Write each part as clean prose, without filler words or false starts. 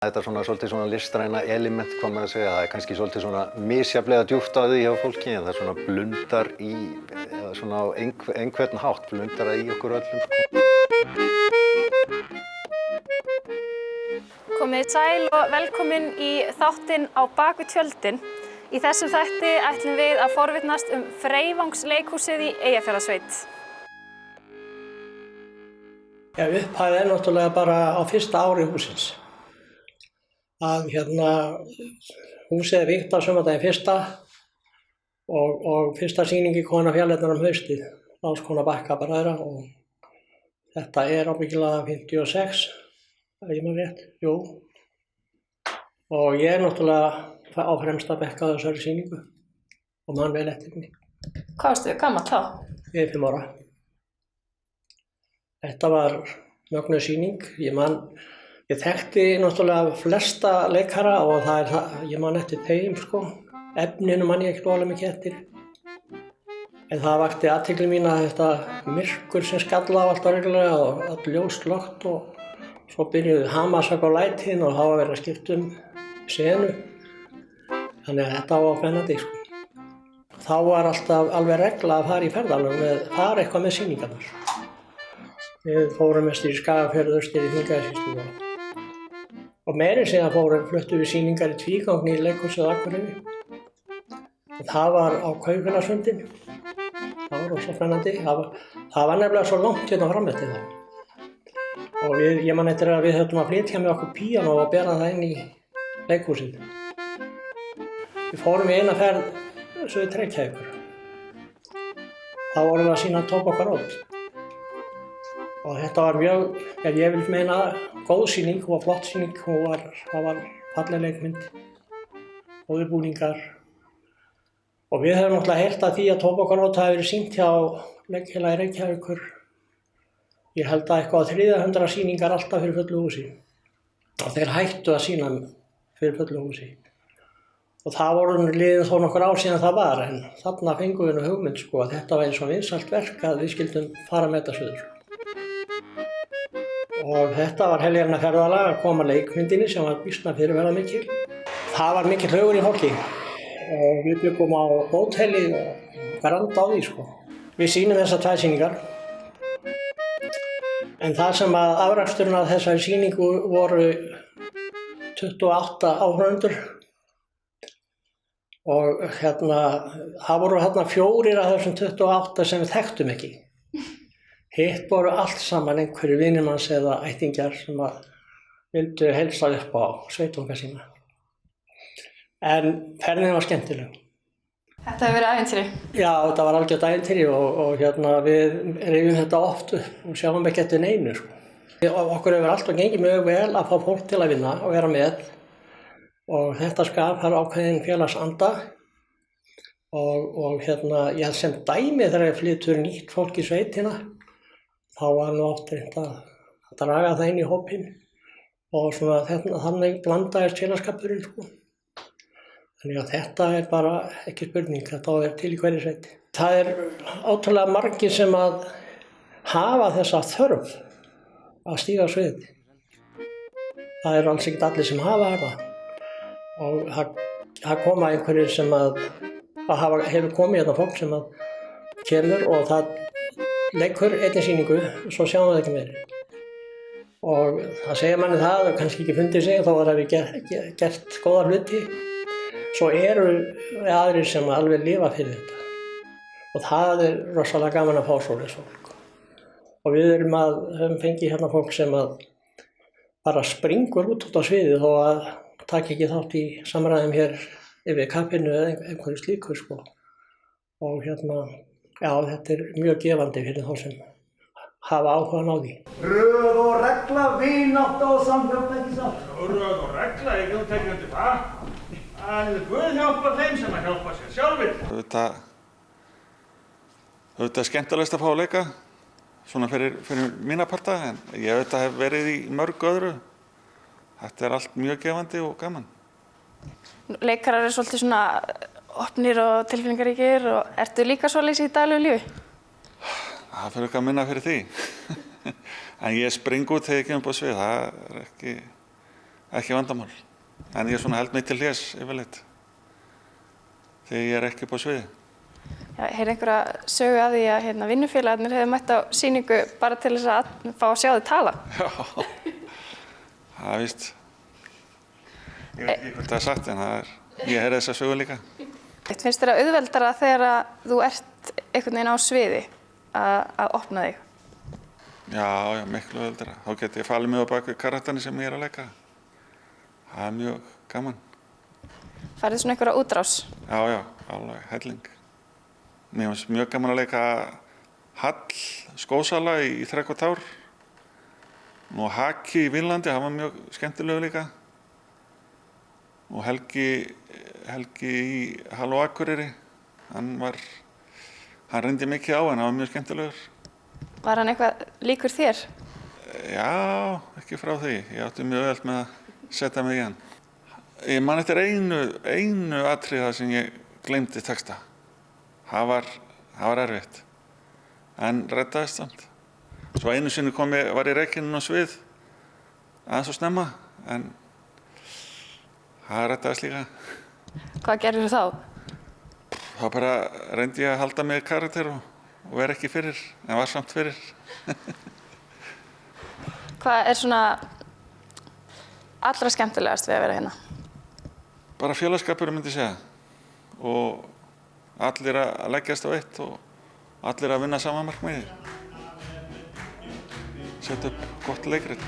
Þetta svona svolítið svona listræna element, hvað maður að segja, það kannski svolítið svona misjafnlega djúpt á því hjá fólki, en það svona blundar í, eða svona á einhvern hátt blundar það í okkur öllum. Komið sæl og velkomin í þáttinn á Bak við tjöldin. Í þessum þætti ætlum við að forvitnast Freyvangsleikhúsið í Eyjafjarðarsveit. Já, upphafið náttúrulega bara á fyrsta ári hússins. Að húsið vígt á sumardaginn fyrsta og fyrsta sýningi kom á Fjalirnar haustið, Ráðskona Bakkabræðra, og þetta ábyggilega 56, ef ég man rétt, jú. Og ég náttúrulega á fremsta bekk á þessari sýningu og man vel eftir henni. Hvað varstu gamall þá? Ég 5 ára. Þetta var mögnuð sýning. Ég þekkti náttúrulega flesta leikara og ég man eftir þeim sko. Efninu man ég ekkert alveg mikið eftir. En það vakti athygli mín að þetta myrkur sem skall á alltaf reglulega og allt ljóst lokt, og svo byrjuðu hamarsak á lætin og þá var verið að skipta senu. Þannig að þetta var spennandi sko. Þá var alltaf alveg regla að fara í ferðalög fara eitthvað með sýningarnar. Við fórum mest í Skagafjörð, austur í Þingeyjarsýslu og meira segja fluttum við sýningar í tvígang í leikhúsið á Akureyri. Og það var á Kaupfélagsfundinn. Það var rosa spennandi. Það var nefnilega svo langt fram eftir það. Og ég man eftir að við höfðum að flytja með okkur píanó og bera það inn í leikhúsið. Við fórum í eina ferð suður til Reykjavíkur. Þá vorum við að sýna Tóbakarot. Og þetta var mjög, ef ég vil meina, góð sýning og flott sýning. Það var falleg leikmynd, góðir búningar. Og við höfum náttúrulega heyrt að því að Tóbakarot hafi verið sýnt hjá Leikfélagi Reykjavíkur. Ég held að eitthvað 300 sýningar alltaf fyrir fullu húsi. Og þeir hættu að sýna fyrir fullu húsi. Og það voru liðin þó nokkur ár síðan það var, en þarna fengum við hugmynd sko að þetta væri svo vinsælt verk að við skildum fara með þetta suður. Og þetta var heljarna ferðalag að koma leikmyndinni sem var býsna fyrirferðarmikil. Það var mikill hugur í fólki og við byggum á hóteli og granda á því sko. Við sýnum þessar 2 sýningar. En það sem að afraksturinn af þessari sýningu voru 28 áhorfendur. Og það voru 4 af þessum 28 sem við þekktum ekki. Hitt voru allt saman einhverju vinir manns eða ættingjar sem vildu heilsa upp á sveitunga sína. En ferðin var skemmtileg. Þetta hefur verið ævintýri? Já, þetta var algjört ævintýri og við rifjum þetta oft upp og sjáum ekki eftir neinu sko. Okkur hefur alltaf gengið mjög vel að fá fólk til að vinna og vera með. Og þetta skapar ákveðin félagsanda og ég sem dæmi þegar ég flytur nýtt fólk í sveitina, þá var nú oft reynt að draga það inn í hópinn og þannig blandaðist félagskapurinn sko. Þannig að þetta bara ekki spurning, þetta á til í hverri sveiti. Það ótrúlega margir sem að hafa þessa þörf að stíga á svið. Það alls ekkert allir sem hafa þetta. Og það koma einhverjir sem hefur komið hérna fólk sem kemur og það leikur einni sýningu og svo sjáum við það ekki meira. Og það segja manni það, kannski ekki fundið sig þó að það hefur gert góða hluti. Svo eru aðrir sem alveg lifa fyrir þetta. Og það rosalega gaman að fá svoleiðis fólk. Og við höfum fengið hérna fólk sem bara springur út á sviðið þó að taka ekki þátt í samræðum hér yfir kaffinu eða einhverju slíku sko. Og já, þetta mjög gefandi fyrir þá sem hafa áhugann á því. Röð og regla, vinátta og samhjálp, ekki satt? Röð og regla, ég get tekið undir það. En Guð hjálpar þeim sem að hjálpa sér sjálfir. Þetta skemmtilegast að fá að leika, svona fyrir mína parta, en ég hef verið í mörg öðru. Þetta allt mjög gefandi og gaman. Leikarar svolítið svona opnir og tilfinningaríkir og ertu líka svoleiðis í daglegu lífi? Það fyrir ekki að minna fyrir því. En ég spring út þegar ég kemur upp á svið, það ekki ekki vandamál. En ég svona held mig til hlés yfirleitt þegar ég ekki upp á sviði. Já, heyrði einhverja sögu af því að vinnufélagarnir hefðu mætt á sýningu bara til þess að fá að sjá þig tala. Já, það er víst. Ég veit ekki hvort það er satt en ég heyrði þessa sögu líka. Finnst þér auðveldara þegar að þú ert einhvern veginn á sviði að opna þig? Já, miklu auðveldara. Þá get ég falið mig á bak við karakterinn sem ég að leika. Það er mjög gaman. Færðu svona einhverja útrás? Já, alveg helling. Mér finnst mjög gaman að leika Hall, skósala í 3 ár. Og Haki í Vínlandi, hann var mjög skemmtilegu líka. Og Helgi í Hall og Akureyri, hann reyndi mikið á hann, hann var mjög skemmtilegur. Var hann eitthvað líkur þér? Já, ekki frá því. Ég átti mjög vel með að setja mig í hann. Ég man eftir einu atriði sem ég gleymdi texta. Það var erfitt, en reddaðist samt. Svo einu sinni var ég rekinn á svið, aðeins svo snemma, en það reddaðist líka. Hvað gerir þú þá? Þá bara reyndi ég að halda mig karakter og vera ekki fyrir, en var samt fyrir. Hvað er svona allra skemmtilegast við að vera hérna? Bara félagsskapur myndi ég segja. Og allir að leggjast á eitt og allir að vinna sama markmiði. Setja upp gott leikrit.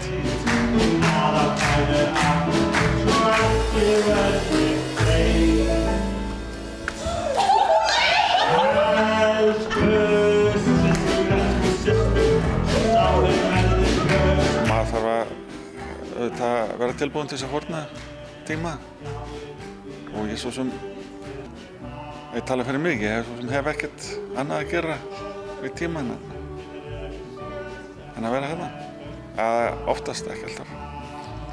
Maður þarf að vera tilbúin til þess að fórna tíma og ég svo sem ég tala fyrir mig, ég hef ekkert annað að gera við tíman en að vera hérna. Oftast ekki alltaf.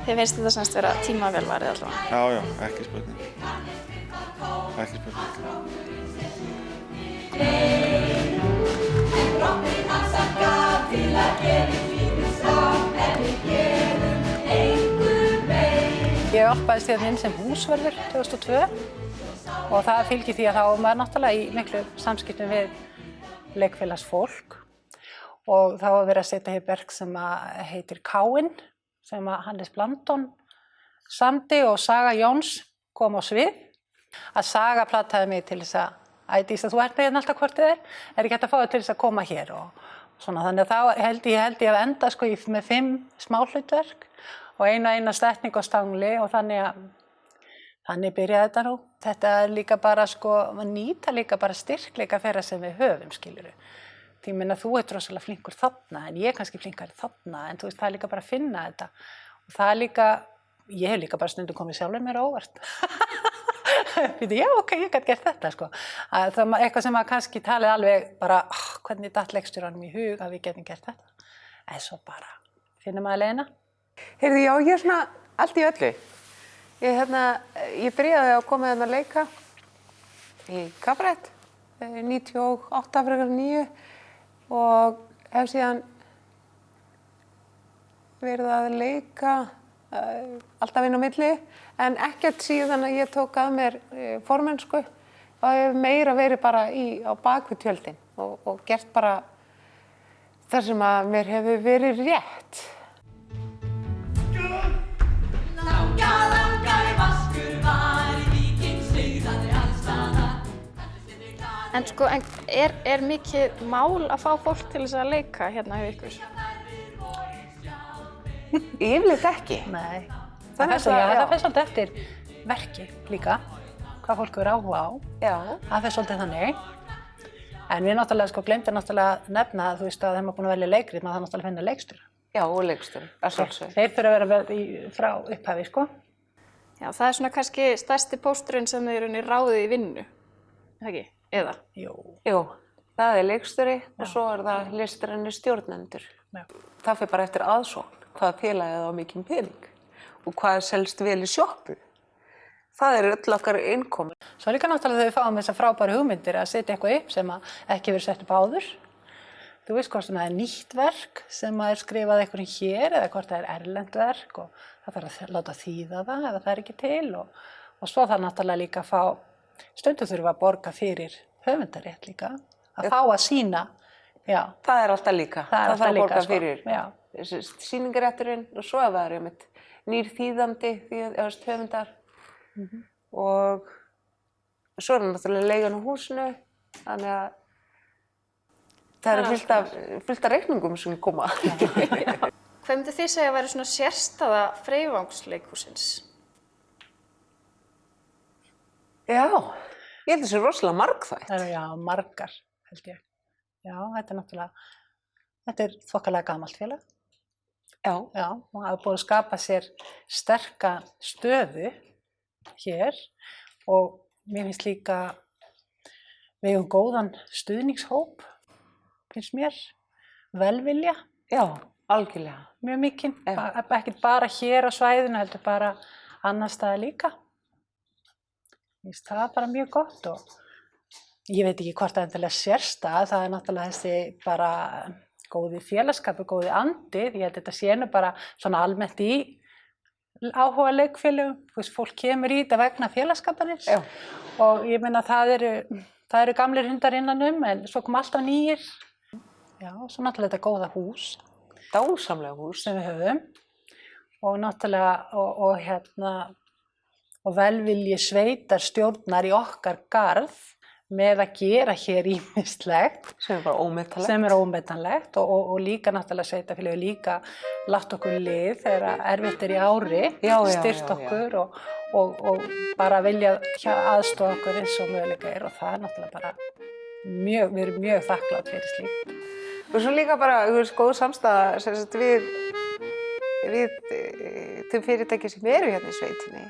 Þið finnst þetta semst vera tímavelvarið allavega? Já, ekki spurning. Ekki spurning. Ég álpaðist hérna inn sem húsvörður 2002 og það fylgir því að þá var maður náttúrulega í miklu samskiptum við leikfélagsfólk og þá var verið að setja hér verk sem heitir Káinn sem Hannes Blandón samdi og Saga Jóns kom á svið. Að Saga plataði mig til þess að Dísa, þú ert með hérna alltaf hvort þið er ekki hægt að fá þig til þess að koma hér og svona. Þannig að þá held ég að enda sko með 5 smáhlutverk og eina setning á stangli og þannig byrjaði þetta nú. Þetta er líka bara sko, maður nýta líka bara styrkleika þeirra sem við höfum, skilurðu. Því að þú ert rosalega flinkur þarna en ég er kannski flinkari þarna en þú veist, það er líka bara að finna þetta. Og það er líka, ég hef líka bara stundum komið sjálfur mér á óvart. Já, ok, ég gæti gert þetta sko. Það er eitthvað sem maður kannski talið alveg bara, hvernig datt leikstjóranum í hug að við getum gert þetta. En svo bara, finnum maður leiðina. Heyrðu, já, ég er svona allt í öllu. Ég byrjaði að koma að leika í kabarett 98 frekar 9 og hef síðan verið að leika alltaf inn á milli en ekkert síðan að ég tók að mér formennsku og hef meira verið bara á bak við tjöldin og gert bara það sem að mér hefur verið rétt. En sko, er mikið mál að fá fólk til þess að leika hérna hjá ykkur? Yfirleitt ekki. Nei. Það fer svolítið eftir verki líka, hvað fólk er áhuga á. Já. Það fer svolítið þannig. En við náttúrulega sko gleymdum náttúrulega nefna að þú veist að þeim búin að velja leikrit, maður þarf náttúrulega að finna leikstjóra. Já, og leikstjóra, að sjálfsögðu. Þeir þurfa að vera frá upphafi, sko. Já, það er svona kannski stærsti pósturinn sem þau eru ráðið í vinnu, ekki? Eða? Jú, það er leikstjóri og svo er það listræni stjórnendur. Já. Það fer bara eftir aðsókn, hvað félagið á mikinn pening og hvað selst vel í sjoppu. Það er öll okkar innkomi. Svo líka náttúrulega þegar við fáum þessar frábæru hugmyndir að setja eitthvað upp sem ekki verið sett upp áður. þú veist hvort sem það nýtt verk sem er skrifað einhverjum hér eða hvort það erlent verk og það þarf að láta þýða það ef það ekki til og svo það náttúrulega líka að fá, stundum þurfa að borga fyrir höfundarétt líka, að fá að sýna, já. Það alltaf líka, það þarf að borga fyrir já. Sýningarrétturinn og svo að það einmitt nýr þýðandi, höfundar og svo náttúrulega leigan á húsinu, þannig að það fullt af reikningum sem koma. Hvað myndu þið segja að væri svona sérstæða Freyvangsleikhússins? Já, ég held að það sé rosalega margþætt. Já, margar, held ég. Já, þetta er þokkalega gamalt félag. Já. Já, og hafa búið að skapa sér sterka stöðu hér og mér finnst líka við eigum góðan stuðningshóp, finnst mér, velvilja. Já, algjörlega. Mjög mikinn, ekki bara hér á svæðinu, heldur bara annars staðar líka. Finnst það bara mjög gott og ég veit ekki hvort það endilega sérstæð, það er náttúrulega þessi bara góði félagskapu, góði andi, því að þetta sé nú bara svona almennt í áhuga leikfélögum, fólk kemur í þetta vegna félagskaparins og ég meina það eru gamlir hundar innanum en svo kom alltaf nýir. Já, svo náttúrulega þetta góða hús. Dásamlega hús. Sem við höfum og náttúrulega og velvilji sveitarstjórnar í okkar garð með að gera hér ýmislegt sem er bara ómetanlegt. Sem er ómetanlegt og líka náttúrulega sveitarfélög líka látt okkur lið þegar erfitt er í ári, styrt okkur og bara vilja aðstoða okkur eins og möguleika er og það er náttúrulega bara við erum mjög þakklátt fyrir slíkt. Og svo líka bara góð samstaða við þau fyrirtæki sem eru hérna í sveitinni.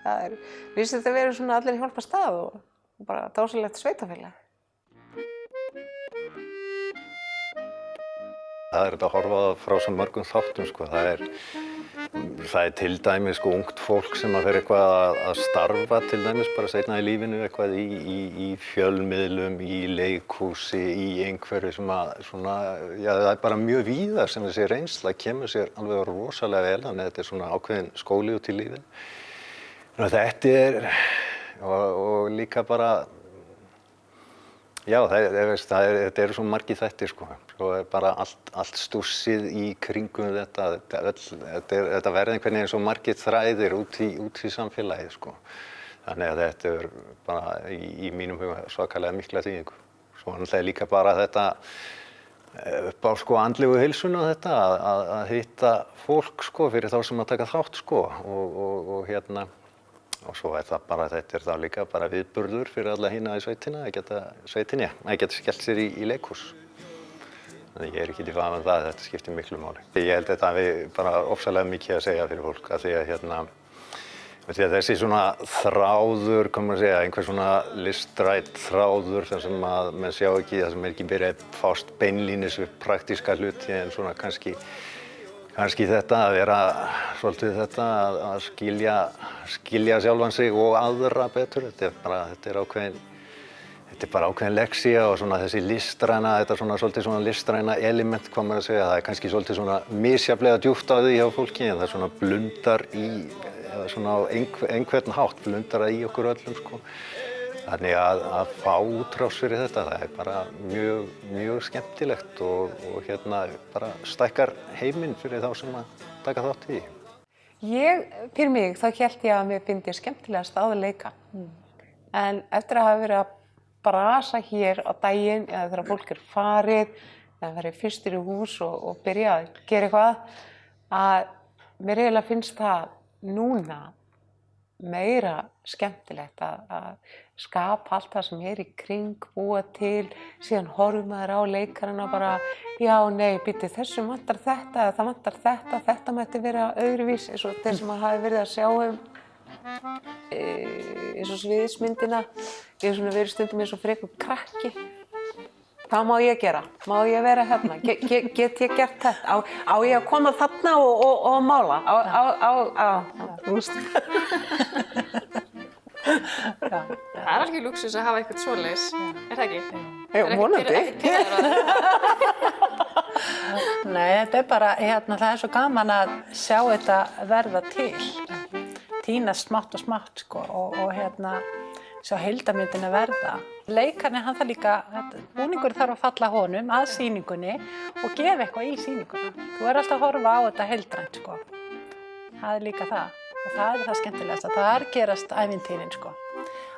Það finnst þetta að vera svona allir hjálpa stað og bara dásalegt sveitafélag. Það er þetta að horfa frá svo mörgum þáttum, sko. Það er til dæmis ungt fólk sem fer eitthvað að starfa til dæmis bara seinna í lífinu eitthvað í fjölmiðlum, í leikhúsi, í einhverju sem það er bara mjög víða sem þessi reynsla kemur sér alveg rosalega vel, þannig að þetta er svona ákveðin skóli út í lífinu. Þetta er, og líka bara, já, þetta eru svo margir þættir, sko. Svo er bara allt stússið í kringum þetta verður einhvern veginn svo margir þræðir út í samfélagið, sko. Þannig að þetta er bara í mínum huga svakalega mikla þýðingu. Svo náttúrulega líka bara þetta upp á andlegu heilsuna þetta að hitta fólk, sko, fyrir þá sem að taka þátt, sko, og svo er það bara, þetta er þá líka bara viðburður fyrir alla hina í sveitinni að geta skellt sér í leikhús. Þannig ég er ekki í vafa það, þetta skiptir miklu máli. Ég held þetta hafi bara ofsalega mikið að segja fyrir fólk, af því að þessi svona þráður, hvað maður segja, einhver svona listrænt þráður, þar sem að menn sjá ekki, það sem er ekki byrjað að fást beinlínis við praktíska hluti, en svona kannski þetta að vera svolítið þetta að skilja sjálfan sig og aðra betur. Þetta er bara ákveðin lexía og svona þessi listræna, þetta svolítið svona listræna element, hvað maður að segja. Það er kannski svolítið svona misjafnlega djúpt á því hjá fólki, en það svona blundar eða svona á einhvern hátt blundar í okkur öllum, sko. Þannig að fá útrás fyrir þetta, það er bara mjög skemmtilegt og bara stækkar heiminn fyrir þá sem að taka þátt í. Fyrir mig, þá hélt ég að mér fyndi skemmtilegast að leika. En eftir að hafa verið að brasa hér á daginn, eða þegar fólk er farið, eða verið fyrstur í hús og byrja að gera eitthvað, að mér eiginlega finnst það núna meira skemmtilegt að skapa allt það sem er í kring, búa til, síðan horfum maður á leikarana bara, já, nei, býttu, þessum vantar þetta, það vantar þetta mætti vera öðruvís, eins og þeir sem hafi verið að sjá eins og sviðismyndina, ég hef svona verið stundum eins og frekur krakki. Hvað má ég gera? Má ég vera hérna? Get ég gert þetta? Á ég að koma þarna og mála? Já. Það er alveg lúksus að hafa eitthvað svoleiðis, er það ekki? Vonandi. Ekkert pirraður á það? Nei, þetta er bara, það er svo gaman að sjá þetta verða til. Tínast smátt og smátt, sko, og sjá heildarmyndin að verða. Leikarinn, hann þarf líka, búningur þarf að falla honum að sýningunni og gefa eitthvað í sýninguna. Þú er alltaf að horfa á þetta heildrænt, sko. Það er líka það. Og það er það skemmtilegasta. Það er gerast ævintýrin, sko.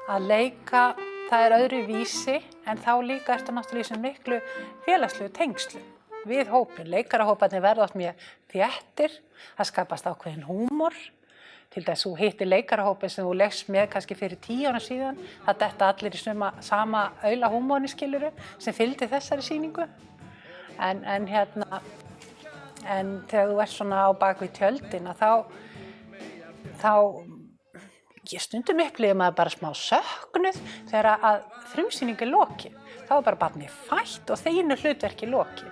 Að leika, það er öðru vísi, en þá líka ertu náttúrulega í þessum miklu félagslegu tengslu við hópin. Leikarahóparnir verða oft mjög þéttir, það skapast ákveðin húmor. Til þess að þú hittir leikarahópin sem þú leggst með kannski fyrir 10 ára síðan, það detta allir í sama aula húmóni, skiluru, sem fylgdi þessari sýningu. En þegar þú ert svona á bak við tjöldin, þá stundum upplifir maður bara smá söknuð þegar að frumsýning er lokið. Þá er bara barnið fætt og þínu hlutverki lokið.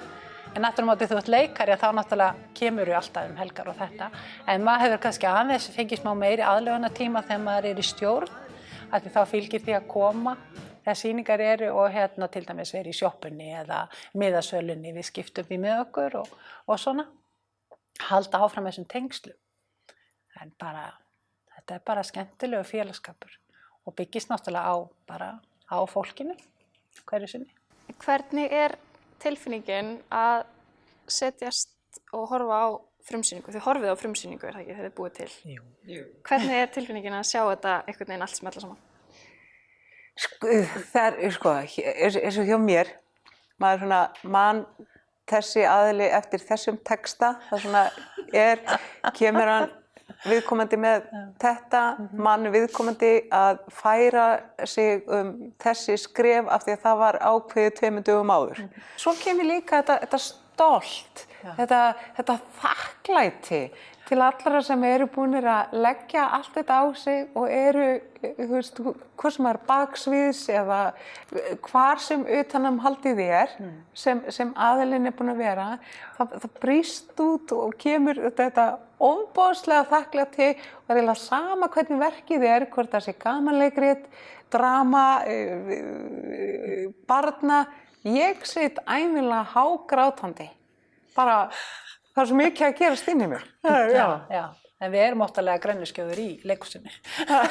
En aftur á móti þú ert leikari þá náttúrulega kemur alltaf helgar og þetta. En maður hefur kannski aðeins fengið smá meiri aðlögunartíma þegar maður er í stjórn. Af því þá fylgir því að koma þegar sýningar eru og til dæmis verið í sjoppunni eða miðasölunni við skiptum í með okkur og svona. Halda áfram þessum tengslum. En þetta er bara skemmtilegu félagskapur og byggist náttúrulega á fólkinu hverju sinni. Hvernig er tilfinningin að setjast og horfa á frumsýningu? Þið horfið á frumsýningu, er það ekki, þegar þið búið til? Jú. Hvernig er tilfinningin að sjá þetta einhvern veginn allt smella saman? Það er, eins og hjá mér, maður man þessi aðili eftir þessum texta, það kemur hann viðkomandi með þetta, mann viðkomandi að færa sig þessi skref af því að það var ákveðið 2 dögum áður. Svo kemur líka þetta stolt, þetta þakklæti til allra sem eru búinir að leggja allt þetta á sig og eru, hvað sem er baksviðs eða hvar sem utanumhaldið er sem aðilinn er búin að vera, það brýst út og kemur þetta ofboðslega þakklæti og það er eiginlega sama hvernig verkið er, hvort það sé gamanleikrit, drama, barna. Ég sit ævinlega hágrátandi, bara það er svo mikið að gerast inn í mér. Já, en við erum óttalega grenjuskjóður í leikhúsinu. Það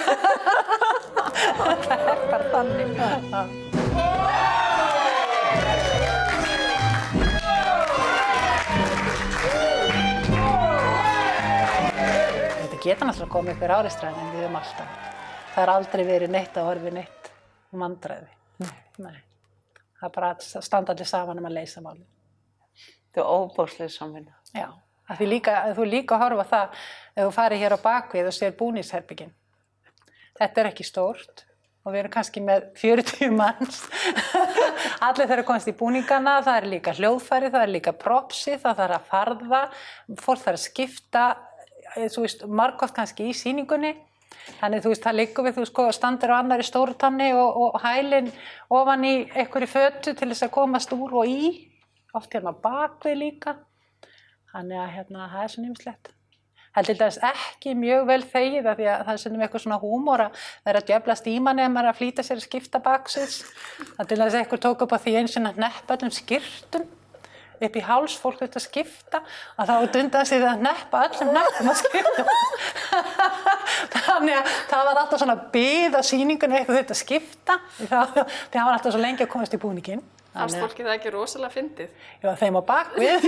er bara þannig. Þetta geta náttúrulega komið upp í áreistræðin en við höfum alltaf. Það er aldrei verið neitt að horfi neitt vandræði. Nei. Það er bara að standa allir saman að leysa málið. Þetta er óbóðsleg samvinna. Já, þú líka horfa það ef þú farið hér á bakvið og sér búningsherbyggin. Þetta er ekki stórt og við erum kannski með 40 manns. Allir þeirra komast í búningana, það er líka hljóðfæri, það er líka propsi, það þarf að farða, fólk þarf að skipta, margoft kannski í sýningunni. Þannig það liggur við, standir á annari stórutanni og hælinn ofan í einhverju fötu til þess að komast úr og í. Oft hérna bakvið líka. Þannig að það er svona ýmislegt. Það er til dæmis ekki mjög vel þegið af því að það er stundum eitthvað svona húmor að vera að djöflast í manni ef maður er að flýta sér að skipta baksviðs. Það er til dæmis eitthvað tók upp á því eins og að hneppa öllum skyrtum upp í háls, fólk þurfti að skipta og þá dundaði sig að hneppa öllum hneppum að skipta. Þannig að það var alltaf svona bið á sýningunni eitthvað þurfti að skipta því það var alltaf svo lengi að komast í búninginn. Fannst fólki það ekki rosalega fyndið? Já, þeim á bakvið,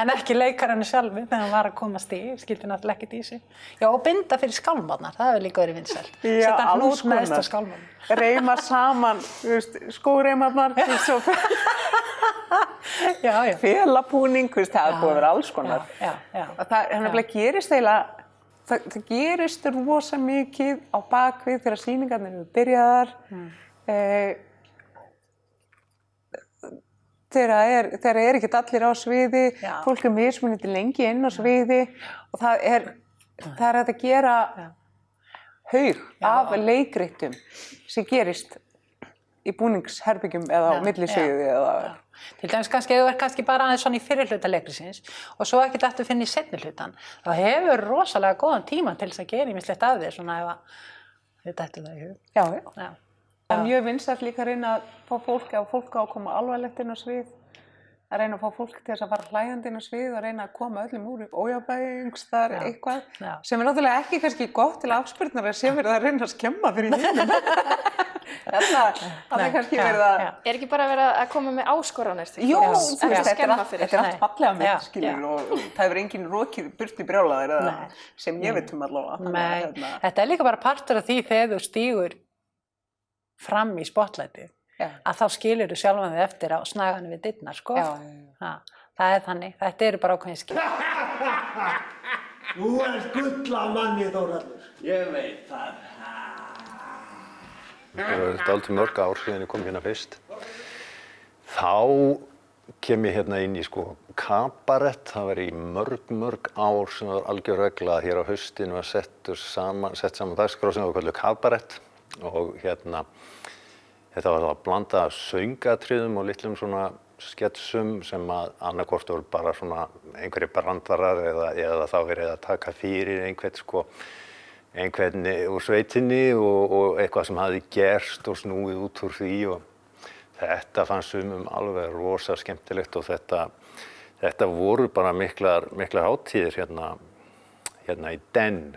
en ekki leikaranu sjálfi þegar hann var að komast í, skildi náttúrulega ekkert í sig. Já, og binda fyrir skálmárnar, það hefur líka verið vinsælt. Já, alls konar. Setja skálmárnar. Reima saman, skóreimarnar, félapúning, það er búið að vera alls konar. Það gerist eiginlega, það gerist rosa mikið á bakvið þegar sýningarnir eru byrjaðar. Þegar er ekkert allir á sviði, fólk er mismunandi lengi inn á sviði og það er hægt að gera haug af leikritum sem gerist í búningsherbyggjum eða á millisviði eða... Til dæmis kannski, ef þú ert kannski bara aðeins svona í fyrri hluta leikrisins og svo ekkert eftir að finna í seinni hlutan, þá hefur rosalega góðan tíma til þess að gera ýmislegt af þér, svona ef þið dættu það í hug. Já. Já. Það er mjög vinsælt líka að reyna að fá fólk, ef fólk á að koma alvarlegt inn á svið, að reyna að fá fólk til þess að fara hlæjandi inn á svið og reyna að koma öllum úr ójafnvægi, eitthvað, sem er náttúrulega ekki kannski gott til afspurnar að sé verið að reyna að skemma fyrir hinum. Þannig kannski verið að... Er ekki bara verið að koma með áskoranir? Jú, þetta er allt fallega með, skilur, og það hefur enginn rokið burti brjálaðir eða sem ég veit allavega. Nei, þetta er líka bara partur af því þegar þú stígur fram í spotlightið, að þá skilur þú sjálfan þig eftir á snaganum við dyrnar, sko. Það er þannig, þetta eru bara ákveðin skil. Þú ert gull af manni, Þórhallur. Ég veit það. Það var dálítið mörg ár síðan ég kom hérna fyrst. Þá kem ég hérna inn í kabarett. Það var í mörg ár sem var algjör regla að hér á haustin var sett saman dagskrá sem var kallað kabarett. Og hérna, þetta var að blanda söngatriðum og litlum svona sketsum sem að annarkvort voru bara svona einhverjir brandvarar eða þá verið að taka fyrir einhvern úr sveitinni og eitthvað sem hafði gerst og snúið út úr því og þetta fannst sumum alveg rosa skemmtilegt og þetta voru bara miklar hátíðir hérna í Den.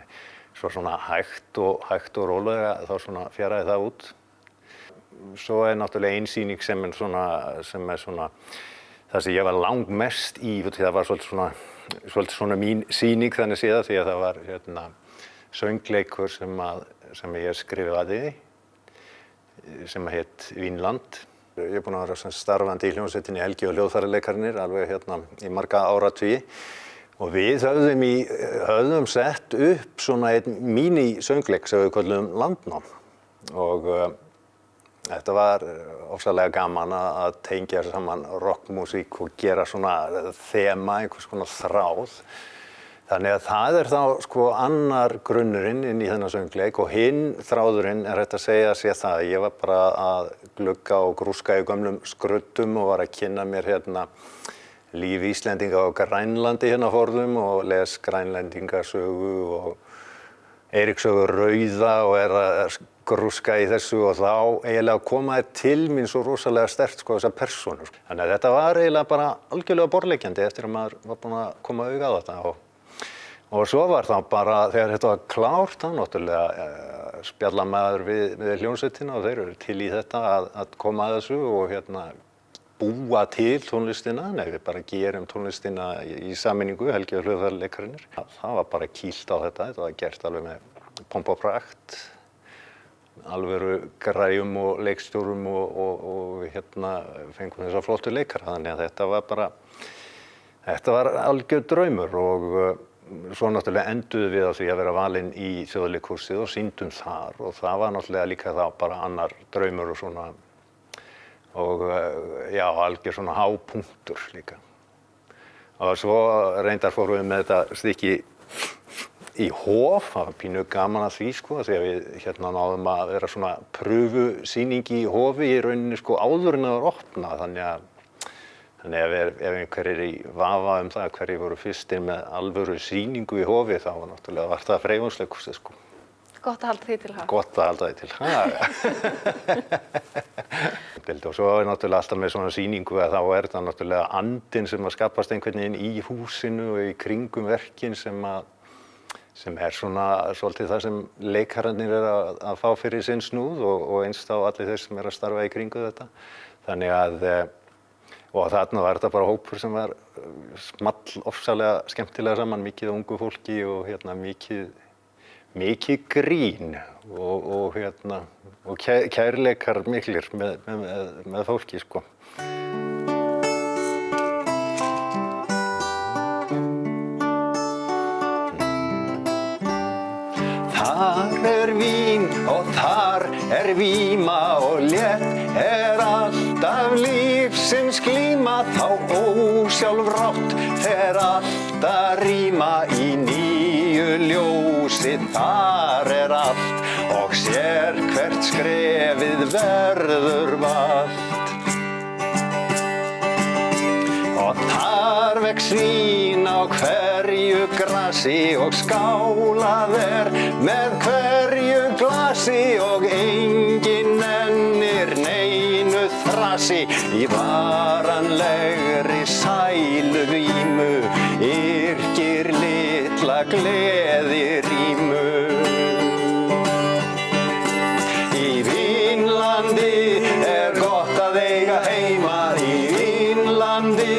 Svo svona hægt og rólega þá svona fjaraði það út. Svo er náttúrulega ein sýning sem er svona það sem ég var langmest í, það var svolítið svona mín sýning þannig séð því að það var söngleikur sem ég skrifaði sem hét Vínland. Ég er búinn að vera starfandi í hljómsveitinni Helgi og hljóðfæralekararnir alveg í marga áratugi. Og við höfðum sett upp svona einn mínisöngleik sem við köllum Landnám. Og þetta var ofsalega gaman að tengja saman rockmúsík og gera svona þema, einhvers konar þráð. Þannig að það er þá annar grunnurinn inn í þennan söngleik og hinn þráðurinn er hægt að segja sér það. Ég var bara að glugga og grúska í gömlum skruddum og var að kynna mér líf Íslendinga á Grænlandi hérna forðum og les Grænlendingasögu og Eiríkssögu rauða og er að grúska í þessu og þá eiginlega komaði til mín svo rosalega sterkt þessar persónur. Þannig að þetta var eiginlega bara algjörlega borðleggjandi eftir að maður var búinn að koma auga á þetta og svo var þá bara þegar þetta var klárt þá náttúrulega spjalla maður við hljómsveitina og þeir eru til í þetta að koma að þessu og búa til tónlistina, við bara gerum tónlistina í sameiningu, Helgi og hljóðfæralekararnir. Það var bara kýlt á þetta var gert alveg með pomp og prakt, alvöru græjum og leikstjórum og fengum þessa flottu leikara, þannig að þetta var algjör draumur og svo náttúrulega enduðum við á því að vera valin í Þjóðleikhúsið og sýndum þar og það var náttúrulega líka þá bara annar draumur og svona og algjör svona hápunktur líka. Og svo reyndar fórum við með þetta stykki í Hof, það var pínu gaman að því því að við náðum að vera svona prufusýning í Hofi í rauninni áður en það var opnað, þannig að ef einhver er í vafa það hverjir voru fyrstir með alvöru sýningu í Hofi þá var það Freyjónsleikhúsið Gott að halda því til haga. Gott að halda því til haga. Og svo er náttúrulega alltaf með svona sýningu að þá er það náttúrulega andinn sem að skapast einhvern veginn í húsinu og í kringum verkin sem er svona svolítið það sem leikararnir er að fá fyrir sinn snúð og eins þá allir þeir sem er að starfa í kringu þetta. Þannig að, og þarna var þetta bara hópur sem var small ofsalega skemmtilega saman, mikið ungu fólki og mikið grín og kærleikar miklir með fólki Þar er vín og þar er víma og létt alltaf lífsins glíma þá ósjálfrátt allt að rýma í nýju ljósi þar allt og sér hvert skrefið verður valt og þar vex vín á hverju grasi og skálað með hverju glasi í varanlegri sæluvímu, yrkir litla gleðirímu. Í Vínlandi er gott að eiga heima, í Vínlandi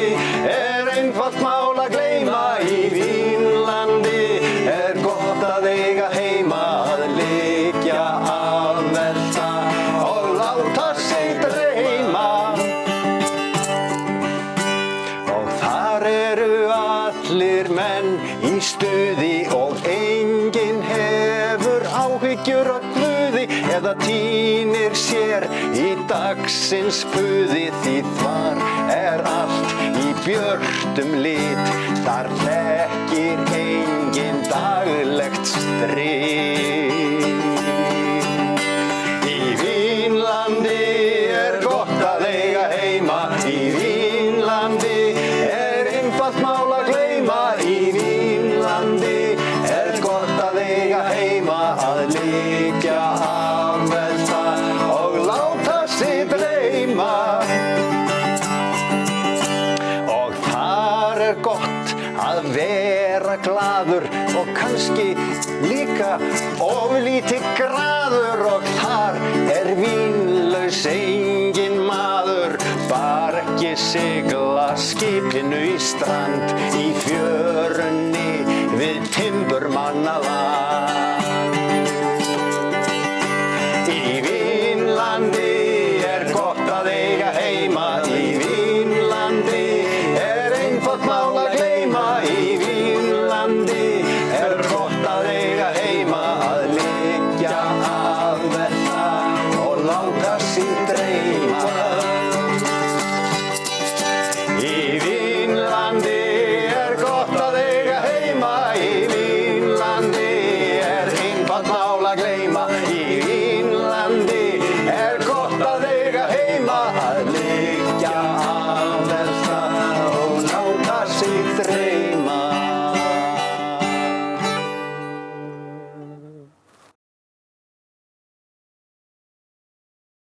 er einfalt mál að gleyma, í Vínlandi er gott að eiga heima, að liggja að velta og láta sig dreyma. Og þar eru allir menn í stuði og enginn hefur áhyggjur af Guði eða tínir sér í dagsins puði, því þar er allt í björtum lit, þar þekkir enginn daglegt stríð. Í Vínlandi er gott að eiga heima, í Vínlandi er einfalt mál að gleyma, í Vínlandi er gott að eiga heima, að liggja að velta og láta sig dreyma. Og þar er gott að vera glaður og kannski líka oflítið graður, og þar er vínlaus enginn maður, bara ekki sigla skipinu í strand, í fjörunni við timburmannaland. Í Vínlandi er gott að eiga heima, í Vínlandi er einfalt mál að gleyma, í Vínlandi er gott að eiga heima, að liggja að velta og láta sig dreyma. Í Vínlandi er gott að eiga heima, í Vínlandi er einfalt mál að gleyma.